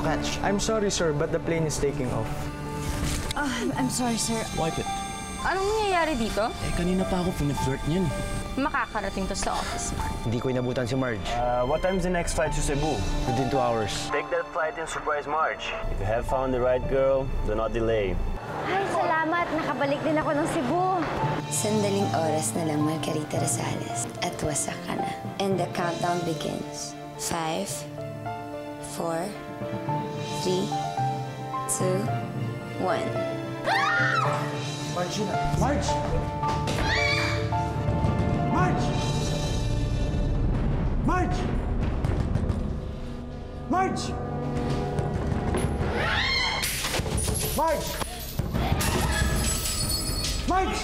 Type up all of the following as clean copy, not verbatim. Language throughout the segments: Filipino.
catch. I'm sorry, sir, but the plane is taking off. I'm sorry, sir. Wipe it. Anong nangyayari dito? Kanina pa ako flirt niyan. Makakarating to sa office, Mark. Hindi ko inabutan si Marge. What time's the next flight to Cebu? Within 2 hours. Take that flight and surprise Marge. If you have found the right girl, do not delay. Ay, salamat. Nakabalik din ako ng Cebu. Sandaling oras na lang, Margarita Rosales. At wasak ka na. And the countdown begins. 5, 4, 3, 2, 1. Marge yun ah. Marge! Marge! Marge! Marge! Marge! Marge!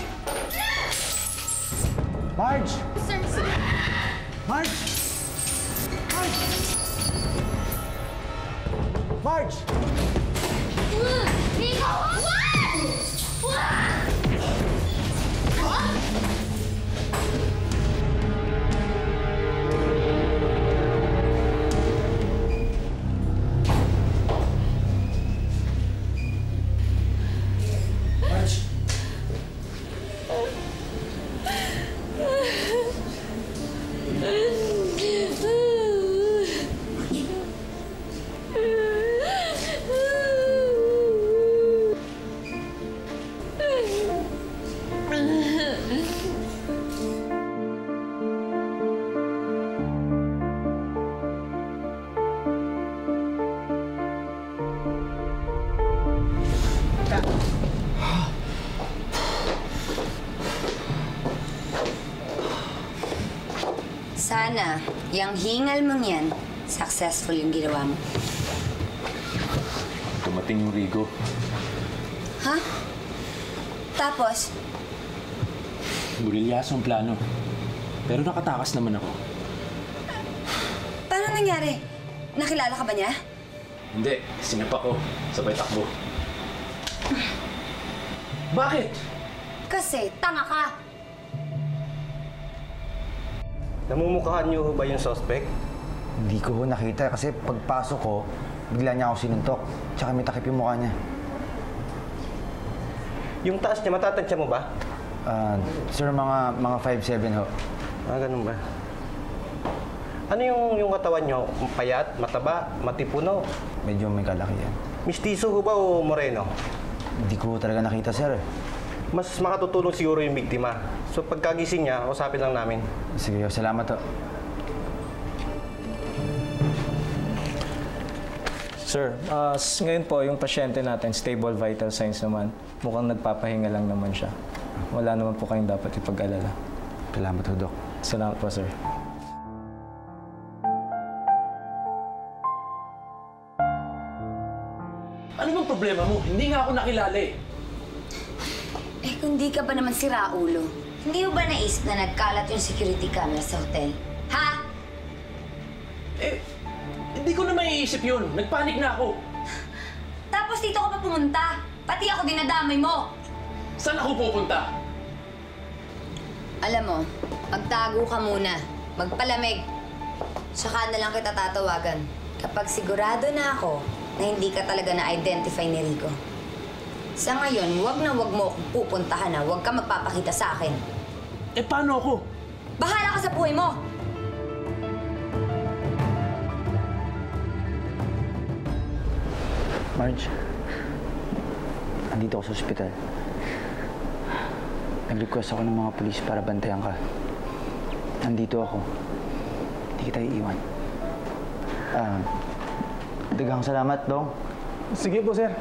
Marge! Sir. Marge! Marge! Marge! Nico! Sana, yung hingal mong yan, successful yung ginawa mo. Dumating yung Rigo. Ha? Tapos? Burilyasong plano. Pero nakatakas naman ako. Paano nangyari? Nakilala ka ba niya? Hindi. Sinapa ko. Sabay takbo. Bakit? Kasi tanga ka. Namumukhaan niyo ba yung suspect? Hindi ko ho nakita kasi pagpasok ko, bigla niya ako sinuntok. Tsaka may takip yung mukha niya. Yung taas niya, matatansya mo ba? Sir, mga 5'7" ho. Ganun ba? Ano yung katawan niyo? Payat, mataba, matipuno? Medyo may kalaki yan. Mistiso ho ba o moreno? Hindi ko talaga nakita, sir. Mas makatutulong siguro yung biktima. So pagkagising niya, usapin lang namin. Sige, salamat ho. Sir, ngayon po, yung pasyente natin, stable vital signs naman. Mukhang nagpapahinga lang naman siya. Wala naman po kayong dapat ipag-alala. Salamat ho, Dok. Salamat po, sir. Ano bang problema mo? Hindi nga ako nakilala eh. Kung di ka ba naman si Raulo, hindi mo ba naisip na nagkalat yung security camera sa hotel? Ha? Hindi ko na maiisip yun. Nagpanik na ako. Tapos dito ka pa pumunta. Pati ako dinadamay mo. Saan ako pupunta? Alam mo, magtago ka muna. Magpalamig. Saka na lang kita tatawagan. Kapag sigurado na ako na hindi ka talaga na-identify ni Rico. Sa ngayon, wag mo akong pupuntahan na. Wag ka magpapakita sa akin. Paano ako? Bahala ka sa buhay mo! Marge, andito ako sa ospital. Nag-request ako ng mga pulis para bantayan ka. Nandito ako. Hindi kita iiwan. Daghang salamat, Dong. Sige po, sir.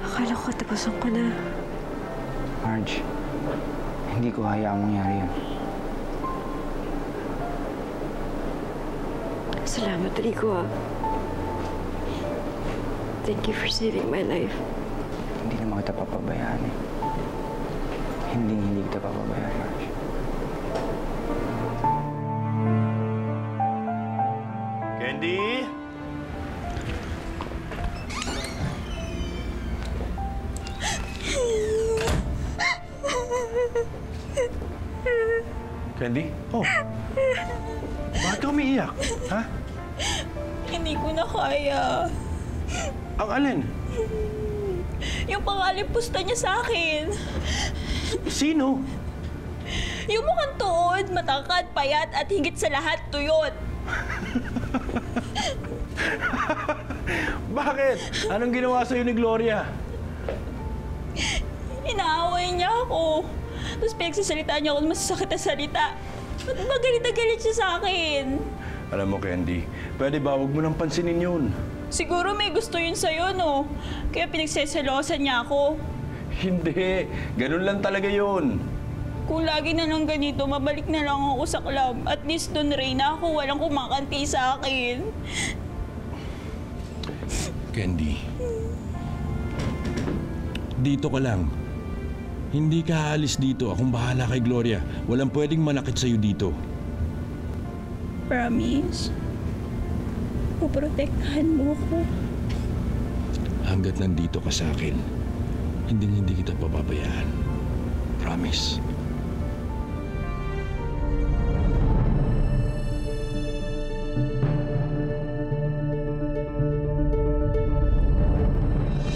Akala ko katapusan ko na. Marge, hindi ko hayaang mangyari yun. Salamat, Rico. Thank you for saving my life. Hindi naman kita papabayaan eh. Hindi kita papabayaan, Marge. Candy? Candy? Oh. Bakit ka umiiyak? Ha? Hindi ko na kaya. Ang alin? Yung pangalipusta niya sa akin. Sino? Yung mukhang tuod, matangkad, payat, at higit sa lahat, tuyot. Bakit? Anong ginawa sa'yo ni Gloria? Inaaway niya ako. Tapos pinagsasalita niya ako ng masasakit na salita. Ba't ba galit na galit siya sa akin? Alam mo, Candy, pwede ba huwag mo nang pansinin yun? Siguro may gusto yun sa'yo, no? Kaya pinagseselosan niya ako. Hindi. Ganun lang talaga yun. Kung lagi na lang ganito, mabalik na lang ako sa club. At least doon, Reyna, ako walang kumakanti sa akin. Candy, dito ka lang. Hindi ka aalis dito. Akong bahala kay Gloria. Walang pwedeng manakit sa'yo dito. Promise? Puprotektahan mo ako. Hanggat nandito ka sa akin, hindi kita pababayaan. Promise.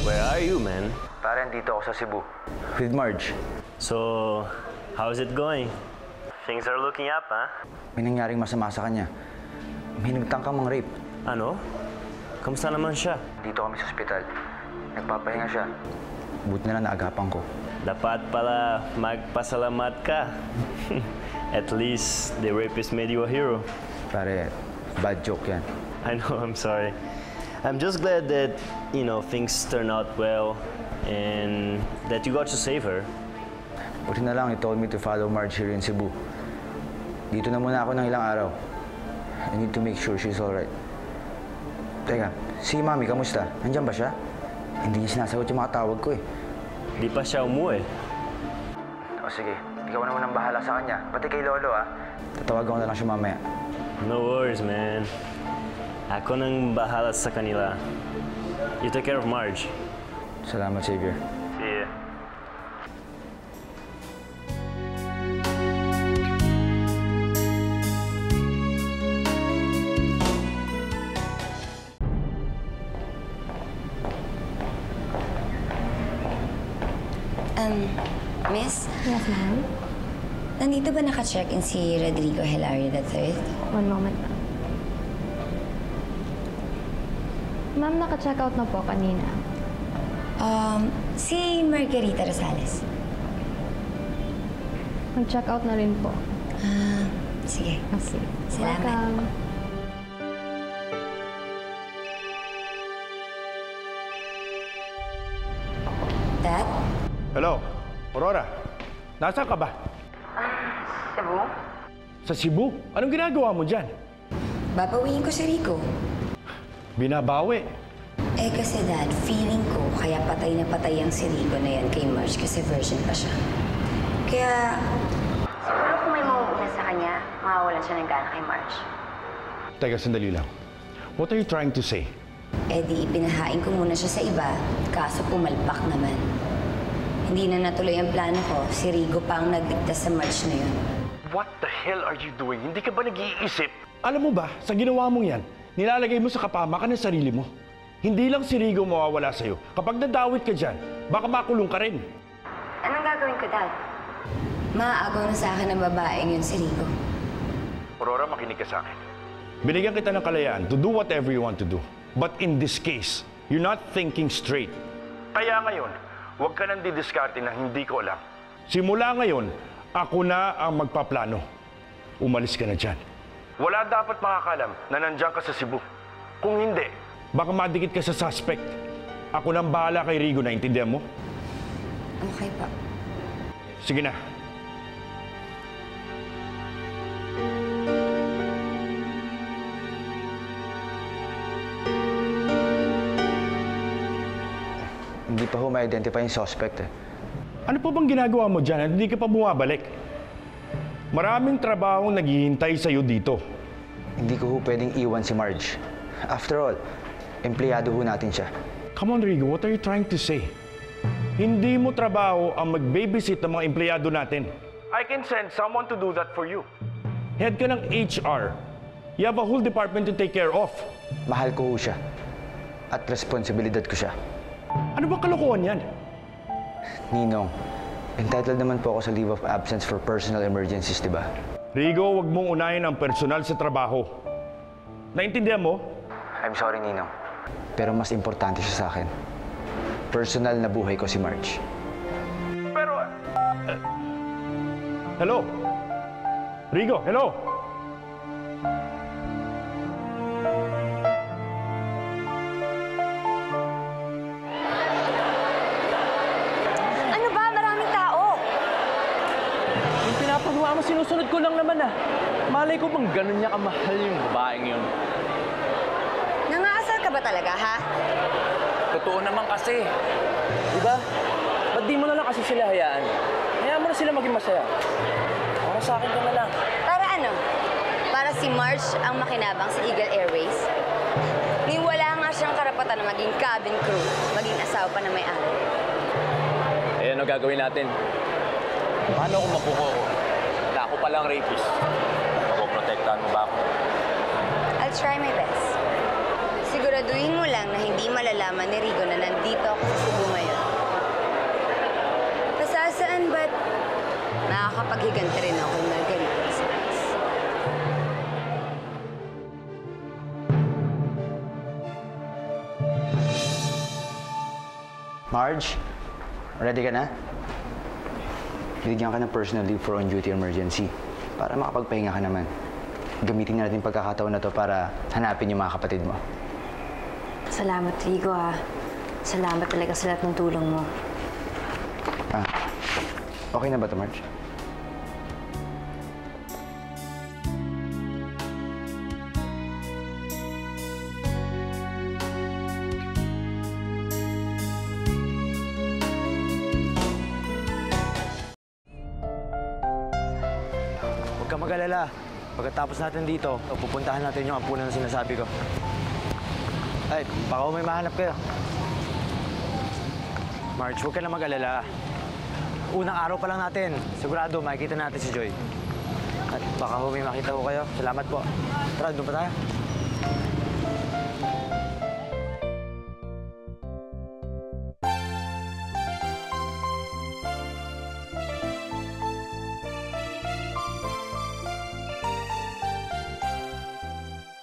Where are you, man? Parang dito ako sa Cebu. With Marge. So, how's it going? Things are looking up, huh? May nangyaring masama sa kanya. May nagtangkang mga rape. Ano? Kamusta naman siya? Dito kami sa ospital. Nagpapahinga siya. Buti na lang naagapan ko. Dapat pala magpasalamat ka. At least, the rapist made you a hero. Pare, bad joke yan. I know, I'm sorry. I'm just glad that, things turned out well and that you got to save her. Buti na lang, he told me to follow Marge here in Cebu. Dito na muna ako ng ilang araw. I need to make sure she's alright. Teka, si Mami, kamusta? Nandiyan ba siya? Hindi niya sinasagot yung mga tawag ko eh. Di pa siya umuwi. O sige, ikaw naman ang bahala sa kanya. Pati kay Lolo ah. Tatawagan ko na lang siya mamaya. No worries, man. Ako nang bahala sa kanila. You take care of Marge. Salamat, Xavier. See ya. Miss? Yes, ma'am. Nandito ba naka-check-in si Rodrigo Hilario III? One moment, ma'am. Ma'am, naka-check out na po kanina. Si Margarita Rosales. Mag-check out na rin po. Sige. Sige. Salamat. Welcome. Dad? Hello, Aurora. Nasaan ka ba? Cebu? Sa Cebu? Anong ginagawa mo dyan? Babawiin ko si Rico. Binabawi. Kasi Dad, feeling ko kaya patay na patay ang si Rico na yan kay Marge kasi virgin pa siya. Kaya, siguro kung may mauuna sa kanya, mawawalan siya ng gana kay Marge. Teka, sandali lang. What are you trying to say? Di ipinahain ko muna siya sa iba, kaso pumalpak naman. Hindi na natuloy ang plano ko, si Rigo pa ang nagligtas sa Marge na yun. What the hell are you doing? Hindi ka ba nag-iisip? Alam mo ba, sa ginawa mong yan, nilalagay mo sa kapamakan ng sarili mo. Hindi lang si Rigo mawawala sa'yo. Kapag nadawit ka dyan, baka makulong ka rin. Anong gagawin ko, Dad? Maaagaw na sa akin ng babaeng yun si Rigo. Aurora, makinig ka sa akin. Binigyan kita ng kalayaan to do whatever you want to do. But in this case, you're not thinking straight. Kaya ngayon, huwag ka nang didiskarte na hindi ko alam. Simula ngayon, ako na ang magpaplano. Umalis ka na dyan. Wala dapat makakalam na nandyan ka sa Cebu. Kung hindi, baka madikit ka sa suspect. Ako nang bahala kay Rigo, naintindihan mo? Okay pa. Sige na. Hindi pa ho ma-identify yung suspect eh. Ano pa bang ginagawa mo dyan at hindi ka pa bumabalik? Maraming trabahong naghihintay sa'yo dito. Hindi ko ho pwedeng iwan si Marge. After all, empleyado ho natin siya. Come on, Rigo, what are you trying to say? Hindi mo trabaho ang mag-babysit ng mga empleyado natin. I can send someone to do that for you. Head ka ng HR. You have a whole department to take care of. Mahal ko ho siya. At responsibilidad ko siya. Ano ba kalokohan yan? Ninong, entitled naman po ako sa leave of absence for personal emergencies, di ba? Rigo, wag mong unahin ang personal sa trabaho. Naintindihan mo? I'm sorry, Ninong. Pero mas importante siya sa akin. Personal na buhay ko si Marge. Pero... hello? Rigo, hello? Ano ba? Maraming tao. Yung pinapagawa mo, sinusunod ko lang naman ah. Malay ko bang ganun niya kamahal yung babaeng yun. Nangaasar ka ba talaga, ha? Totoo naman kasi. Diba? Ba't di mo na lang kasi sila hayaan? Hayaan mo na sila maging masaya. Para sa akin ka na lang. Para ano? Para si Marge ang makinabang sa Eagle Airways? Ni wala nga siyang karapatan na maging cabin crew, maging asawa pa na may-ari. Eh, ano gagawin natin? Paano kung mabuko ko? Na ako palang rapist. Mapoprotektahan mo ba ako? I'll try my best. Siguraduhin mo lang na hindi malalaman ni Rigo na nandito ako sa Cebu ngayon. Kasasaan ba't nakakapaghiganti rin ako ng Margarita Rosales? Marge, ready ka na? Bigyan ka ng personal leave for on-duty emergency para makapagpahinga ka naman. Gamitin na natin pagkakataon na to para hanapin yung mga kapatid mo. Salamat, Rigo, ha. Salamat talaga sa lahat ng tulong mo. Okay na ba ito, Marge? Huwag ka mag-alala. Pagkatapos natin dito, pupuntahan natin yung ampunan na sinasabi ko. Ay, baka may mahanap kayo. Marge, huwag ka na mag-alala. Unang araw pa lang natin. Sigurado, makikita natin si Joy. At baka may makita ko kayo. Salamat po. Tara, doon pa tayo.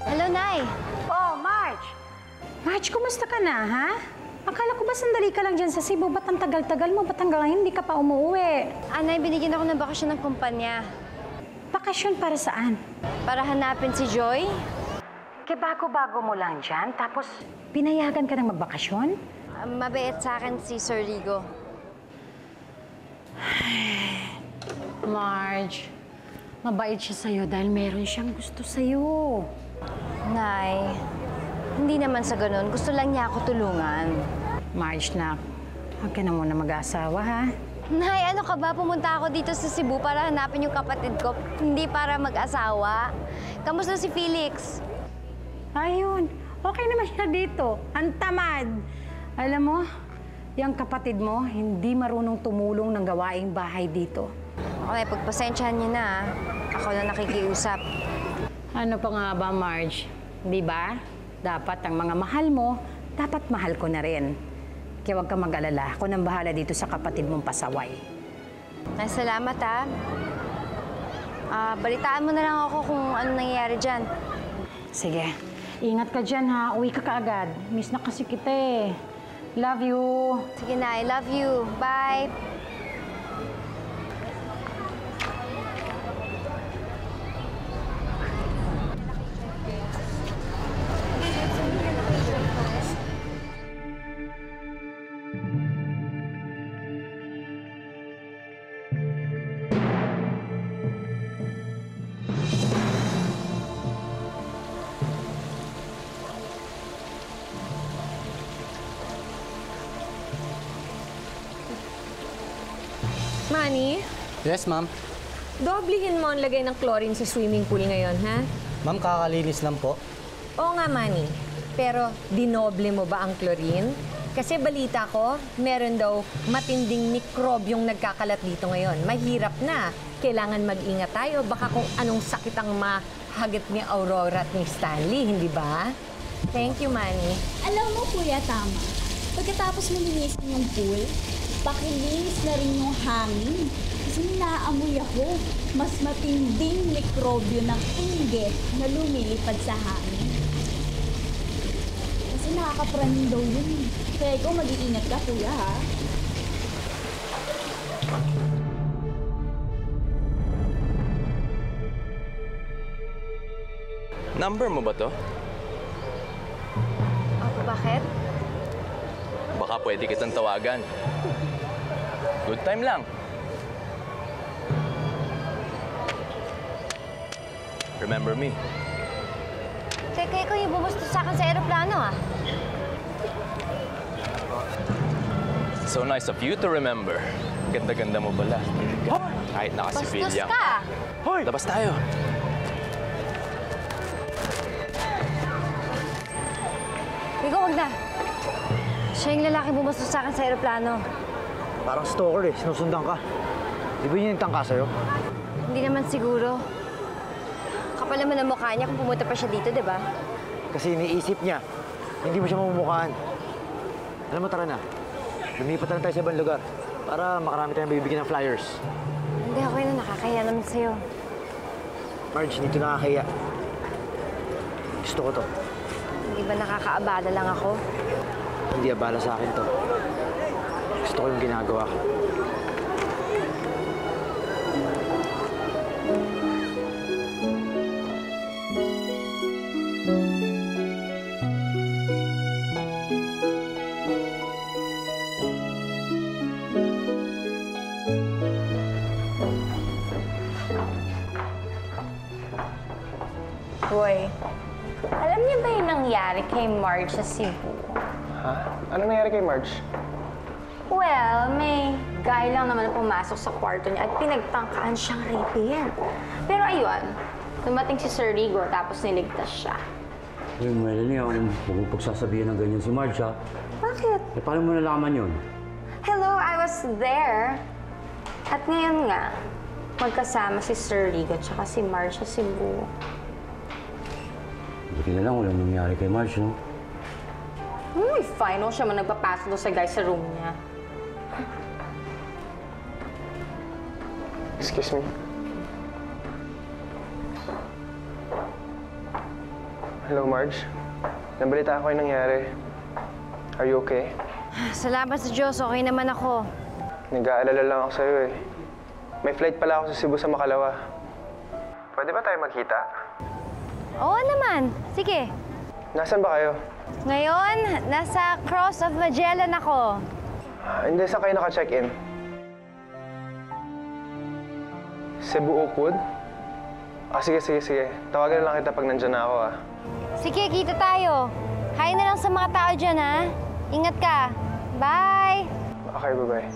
Hello, Nay. Oh, Marge! Marge, kumusta ka na, ha? Akala ko ba sandali ka lang dyan sa Cebu? Ba't ang tagal-tagal mo? Ba't hanggang ngayon hindi ka pa umuwi? Nay, binigyan ako ng bakasyon ng kumpanya. Bakasyon para saan? Para hanapin si Joy. Kaya bago-bago mo lang dyan, tapos pinayagan ka ng magbakasyon? Mabait sa akin si Sir Rigo. Marge, mabait siya sa'yo dahil meron siyang gusto sa'yo. Nay, hindi naman sa ganun. Gusto lang niya ako tulungan. Marge, nak, huwag ka na muna mag-aasawa, ha? Nay, ano ka ba? Pumunta ako dito sa Cebu para hanapin yung kapatid ko. Hindi para mag-asawa. Kamusta si Felix? Ayun, okay naman siya dito. Ang tamad. Alam mo, yung kapatid mo, hindi marunong tumulong ng gawaing bahay dito. Okay, pagpasensyahan niyo na, ha? Ako na nakikiusap. Ano pa nga ba, Marge? Di ba? Dapat ang mga mahal mo, dapat mahal ko na rin. Kaya huwag ka mag-alala. Ako nang bahala dito sa kapatid mong pasaway. Ay, salamat, ha? Balitaan mo na lang ako kung ano nangyayari dyan. Sige. Ingat ka dyan, ha? Uwi ka kaagad. Miss na kasi kita, eh. Love you. Sige na, I love you. Bye. Manny, Yes, ma'am. doblihin mo ang lagay ng chlorine sa swimming pool ngayon, ha? Ma'am, kakalinis lang po. Oo nga, Manny. Pero dinoble mo ba ang chlorine? Kasi balita ko, meron daw matinding mikrobyong nagkakalat dito ngayon. Mahirap na. Kailangan mag-ingat tayo. Baka kung anong sakit ang mahagip ni Aurora at ni Stanley, hindi ba? Thank you, Manny. Alam mo, Kuya, tama. Pagkatapos mo linisin yung pool, pakilinis na rin yung hangin. Kasi naamoy ako. Mas matinding mikrobyo ng inggit na lumilipad sa hangin. Kasi nakakapraning daw yun. Kaya ikaw mag-iingat ka, Kuya, ha? Number mo ba to? Bakit? Baka pwede kitang tawagan. Good time lang. Remember me? Teka, ikaw yung bumustos sa akin sa aeroplano, ah. So nice of you to remember. Ganda-ganda mo pala. Kahit naka-civilian. Bastos ka! Hoy! Labas tayo. Rico, wag na. Siya yung lalaki bumustos sa akin sa aeroplano. Parang stalker eh. Sinusundan ka. Di ba yun yung tangka sa'yo? Hindi naman siguro. Kapal naman ang mukha niya kung pumunta pa siya dito, di ba? Kasi iniisip niya, hindi mo siya mamumukhaan. Alam mo, tara na. Lumipat na lang tayo sa ibang lugar para makarami tayong bibigyan ng flyers. Hindi, okay na. Nakakaya naman sa'yo. Marge, hindi ito nakakaya. Gusto ko to. Hindi ba nakakaabala lang ako? Hindi abala sa akin to. Gusto ko yung ginagawa ko. Boy, alam niyo ba yung nangyari kay Marge sa Cebu? Ha? Ano nangyari kay Marge? Well, may guy lang naman na pumasok sa kwarto niya at pinagtangkaan siyang rapin. Pero ayun, dumating si Sir Rigo tapos niligtas siya. Uy, Melanie, huwag mong pagsasabihin ng ganyan si Marge, ha? Bakit? Eh, paano mo nalaman yun? Hello, I was there. At ngayon nga, magkasama si Sir Rigo at si Marge sa Cebu. Buti na lang walang nangyari kay Marge, no? Fine, siya man nagpapasok doon sa guy sa room niya. Excuse me. Hello, Marge. Nabalita ako yung nangyari. Are you okay? Salamat sa Diyos, okay naman ako. Nag-aalala lang ako sa'yo eh. May flight pala ako sa Cebu sa Makalawa. Pwede ba tayo magkita? Oo naman. Sige. Nasaan ba kayo? Ngayon, nasa Cross of Magellan ako. Hindi, saan kayo naka-check-in? Cebu Oakwood? Sige. Tawagan na lang kita pag nandyan na ako, ah. Sige, kita tayo. Hi na lang sa mga tao dyan, ha? Ingat ka. Bye! Okay, bye-bye.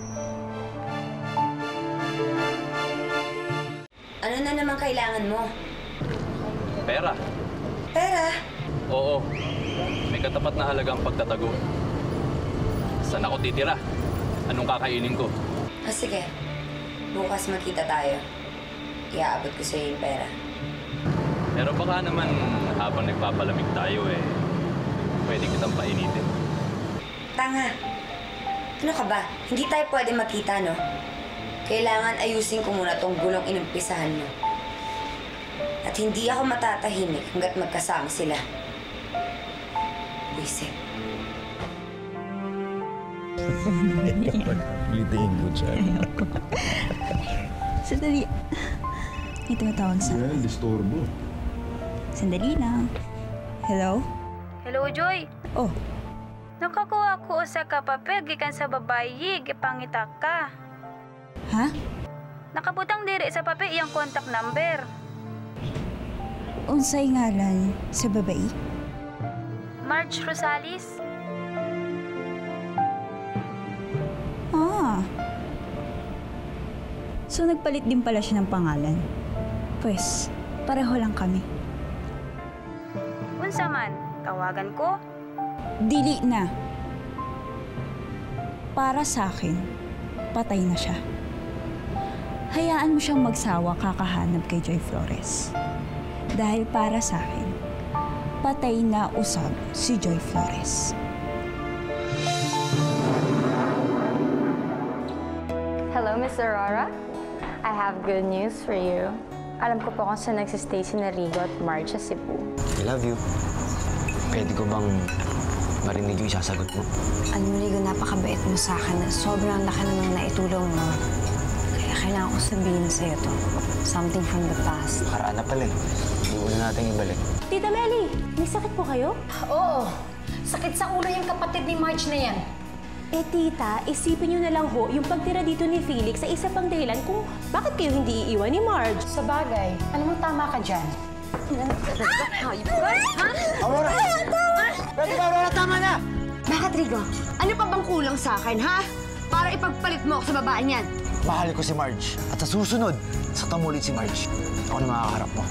Ano na naman kailangan mo? Pera. Pera? Oo. May katapat na halagang pagtatago. Saan ako titira? Anong kakainin ko? Sige. Bukas magkita tayo. Iaabot ko sa'yo yung pera. Pero baka naman habang nagpapalamig tayo pwede kitang painitin. Tanga. Ano ka ba? Hindi tayo pwede magkita, no? Kailangan ayusin ko muna tong gulong inumpisahan mo. At hindi ako matatahimik hanggat magkasama sila. Buisit. Litiin ko dyan. Ayoko. Sandali. May tumatawag sa... Well, disturbo. Sandali lang. Hello? Hello, Joy. Oh. Nakakuha ko sa kapapel gikan sa babayi, gipangita ka. Ha? Nakabutang diri sa papel iyang contact number. Unsay ngalan sa babae? Marge Rosales. Ah. So nagpalit din pala siya ng pangalan. Pwes, pareho lang kami. Unsa man, tawagan ko? Dili na. para sa akin, patay na siya. Hayaan mo siyang magsawa kakahanap kay Joy Flores. Dahil para sa akin, patay na usab si Joy Flores. Hello, Miss Aurora. I have good news for you. Alam ko po kung saan nagsistay si Rigo at Marge sa Cebu. I love you. Pwede ko bang marinig yung isasagot mo? Alam mo, Rigo, napakabait mo sa akin. Sobrang laki na nang naitulong mo. Kaya kailangan ko sabihin sa'yo to. Something from the past. Nakaraan na pala eh. Hindi mo na natin ibalik. Tita Melly, may sakit po kayo? Oo. Sakit sa ulo yung kapatid ni Marge na yan. Eh tita, isipin niyo na lang ho yung pagtira dito ni Felix sa isa pang dahilan kung bakit kayo hindi iiwan ni Marge. Sa bagay, alam mo tama ka dyan. Aurora! Pwede ba, Aurora? Tama na! Bakit, Rigo? Ano pa bang kulang sa akin, ha? Para ipagpalit mo ako sa babaeng yan. Mahal ko si Marge. At sa susunod, sa tamulit si Marge, ako na makakaharap mo.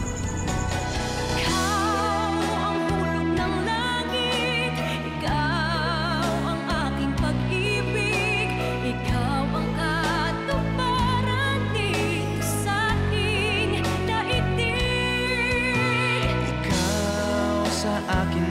Akin